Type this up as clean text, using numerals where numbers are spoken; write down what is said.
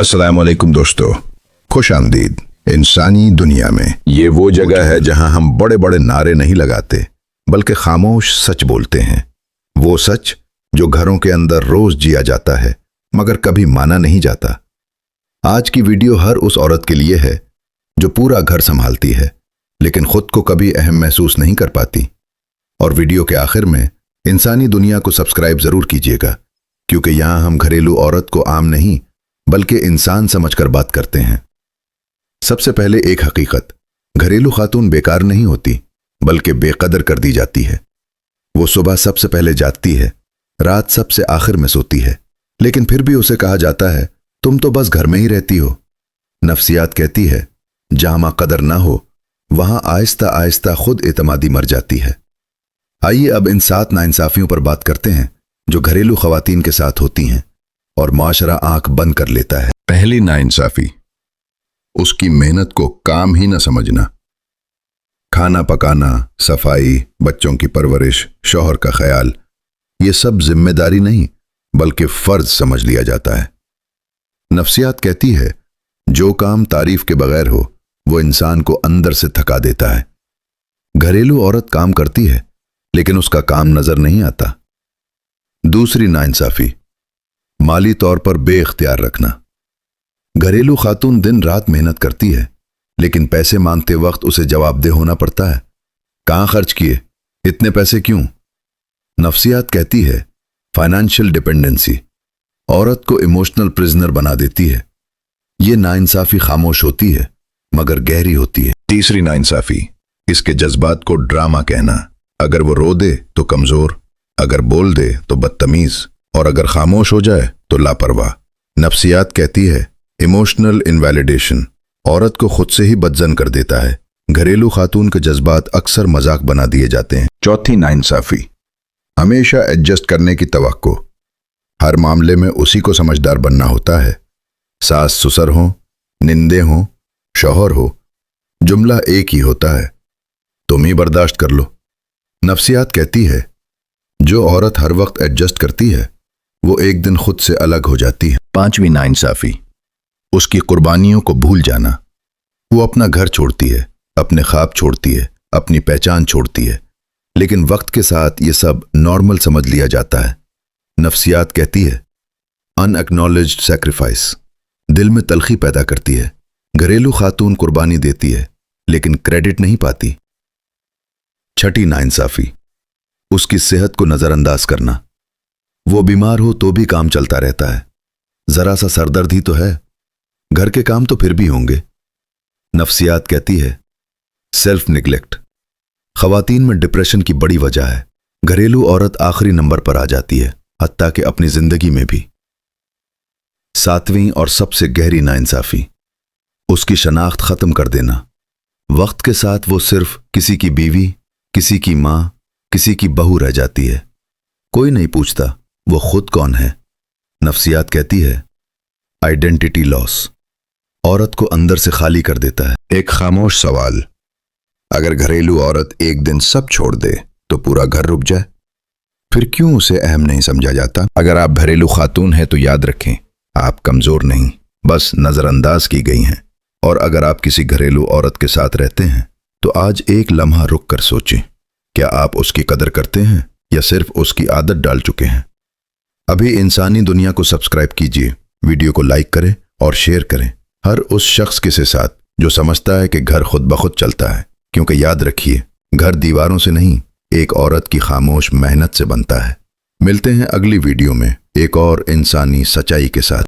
अस्सलाम वालेकुम दोस्तों, खुश आमदीद। इंसानी दुनिया में ये वो जगह है जहां हम बड़े बड़े नारे नहीं लगाते बल्कि खामोश सच बोलते हैं। वो सच जो घरों के अंदर रोज जिया जाता है मगर कभी माना नहीं जाता। आज की वीडियो हर उस औरत के लिए है जो पूरा घर संभालती है लेकिन खुद को कभी अहम महसूस नहीं कर पाती। और वीडियो के आखिर में इंसानी दुनिया को सब्सक्राइब जरूर कीजिएगा, क्योंकि यहां हम घरेलू औरत को आम नहीं बल्कि इंसान समझकर बात करते हैं। सबसे पहले एक हकीकत, घरेलू खातून बेकार नहीं होती बल्कि बेकदर कर दी जाती है। वो सुबह सबसे पहले जागती है, रात सबसे आखिर में सोती है, लेकिन फिर भी उसे कहा जाता है तुम तो बस घर में ही रहती हो। नफ्सियात कहती है जहां मां कदर ना हो वहां आहिस्ता आहिस्ता खुद एतमादी मर जाती है। आइए अब इन 7 नाइंसाफियों पर बात करते हैं जो घरेलू खवातीन के साथ होती हैं और माशरा आंख बंद कर लेता है। पहली नाइंसाफी, उसकी मेहनत को काम ही न समझना। खाना पकाना, सफाई, बच्चों की परवरिश, शौहर का ख्याल, ये सब जिम्मेदारी नहीं बल्कि फर्ज समझ लिया जाता है। नफ्सियात कहती है जो काम तारीफ के बगैर हो वो इंसान को अंदर से थका देता है। घरेलू औरत काम करती है लेकिन उसका काम नजर नहीं आता। दूसरी नाइंसाफी, माली तौर पर बेइख्तियार रखना। घरेलू खातून दिन रात मेहनत करती है लेकिन पैसे मांगते वक्त उसे जवाबदेह होना पड़ता है। कहां खर्च किए, इतने पैसे क्यों? नफ्सियात कहती है फाइनेंशियल डिपेंडेंसी औरत को इमोशनल प्रिजनर बना देती है। ये नाइंसाफी खामोश होती है मगर गहरी होती है। तीसरी नाइंसाफी, इसके जज्बात को ड्रामा कहना। अगर वो रो दे तो कमजोर, अगर बोल दे तो बदतमीज और अगर खामोश हो जाए तो लापरवाह। नफ्सियात कहती है इमोशनल इनवैलिडेशन औरत को खुद से ही बदजन कर देता है। घरेलू खातून के जज्बात अक्सर मजाक बना दिए जाते हैं। चौथी नाइंसाफी, हमेशा एडजस्ट करने की तवक्को। हर मामले में उसी को समझदार बनना होता है। सास ससुर हो, निंदे हो, शौहर हो, जुमला एक ही होता है, तुम ही बर्दाश्त कर लो। नफ्सियात कहती है जो औरत हर वक्त एडजस्ट करती है वो एक दिन खुद से अलग हो जाती है। पांचवी नाइंसाफी, उसकी कुर्बानियों को भूल जाना। वो अपना घर छोड़ती है, अपने ख्वाब छोड़ती है, अपनी पहचान छोड़ती है, लेकिन वक्त के साथ ये सब नॉर्मल समझ लिया जाता है। नफ्सियात कहती है अनएक्नॉलेज्ड सैक्रिफाइस दिल में तलखी पैदा करती है। घरेलू खातून कुर्बानी देती है लेकिन क्रेडिट नहीं पाती। छठी नाइंसाफी, उसकी सेहत को नजरअंदाज करना। वो बीमार हो तो भी काम चलता रहता है। जरा सा सरदर्द ही तो है, घर के काम तो फिर भी होंगे। नफ्सियात कहती है सेल्फ निग्लेक्ट खवातीन में डिप्रेशन की बड़ी वजह है। घरेलू औरत आखिरी नंबर पर आ जाती है, हत्ता कि अपनी जिंदगी में भी। सातवीं और सबसे गहरी नाइंसाफी, उसकी शनाख्त खत्म कर देना। वक्त के साथ वो सिर्फ किसी की बीवी, किसी की मां, किसी की बहू रह जाती है। कोई नहीं पूछता वो खुद कौन है। नफ्सियात कहती है आइडेंटिटी लॉस औरत को अंदर से खाली कर देता है। एक खामोश सवाल, अगर घरेलू औरत एक दिन सब छोड़ दे तो पूरा घर रुक जाए, फिर क्यों उसे अहम नहीं समझा जाता? अगर आप घरेलू खातून हैं तो याद रखें आप कमजोर नहीं, बस नजरअंदाज की गई हैं। और अगर आप किसी घरेलू औरत के साथ रहते हैं तो आज एक लम्हा रुक कर सोचें, क्या आप उसकी कदर करते हैं या सिर्फ उसकी आदत डाल चुके हैं? अभी इंसानी दुनिया को सब्सक्राइब कीजिए, वीडियो को लाइक करें और शेयर करें हर उस शख्स के साथ जो समझता है कि घर खुद ब खुद चलता है। क्योंकि याद रखिए घर दीवारों से नहीं एक औरत की खामोश मेहनत से बनता है। मिलते हैं अगली वीडियो में एक और इंसानी सच्चाई के साथ।